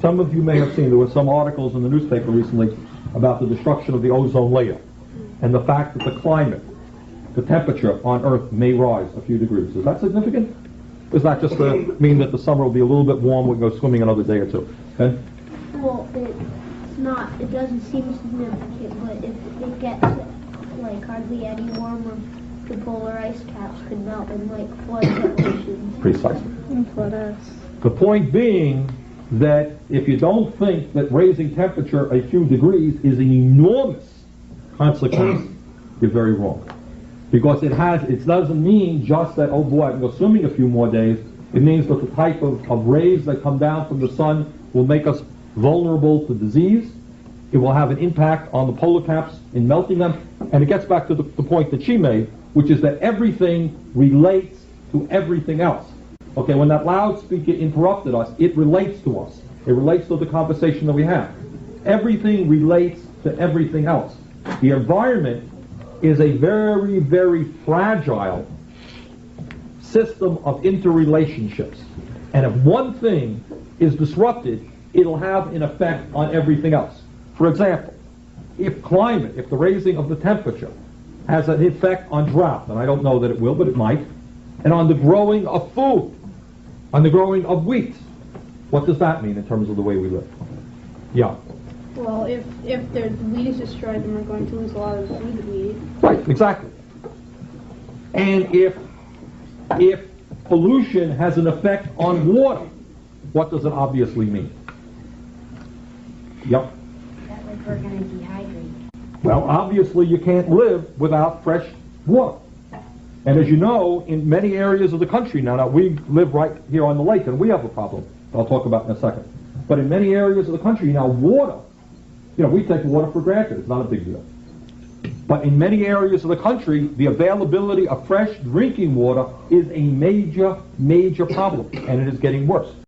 Some of you may have seen, there were some articles in the newspaper recently about the destruction of the ozone layer and the fact that the climate, the temperature on Earth may rise a few degrees. Is that significant? Does that just mean that the summer will be a little bit warm, we can go swimming another day or two? Okay? Well, it's not, it doesn't seem significant, but if it gets like hardly any warmer, the polar ice caps could melt and like flood the oceans. Precisely. And flood us. The point being that if you don't think that raising temperature a few degrees is an enormous consequence, you're very wrong. Because it doesn't mean just that, oh boy, I can go swimming a few more days. It means that the type of rays that come down from the sun will make us vulnerable to disease. It will have an impact on the polar caps in melting them. And it gets back to the point that she made, which is that everything relates to everything else. Okay, when that loudspeaker interrupted us, it relates to us. It relates to the conversation that we have. Everything relates to everything else. The environment is a very, very fragile system of interrelationships. And if one thing is disrupted, it'll have an effect on everything else. For example, if the raising of the temperature has an effect on drought, and I don't know that it will, but it might, and on the growing of food, on the growing of wheat, what does that mean in terms of the way we live? Yeah. Well, if the wheat is destroyed, then we're going to lose a lot of the food that we eat. Right, exactly. And if pollution has an effect on water, what does it obviously mean? Yep. That like we're going to dehydrate. Well, obviously you can't live without fresh water. And as you know, in many areas of the country now we live right here on the lake, and we have a problem I'll talk about in a second. But in many areas of the country now, water, we take water for granted. It's not a big deal. But in many areas of the country, the availability of fresh drinking water is a major, major problem, and it is getting worse.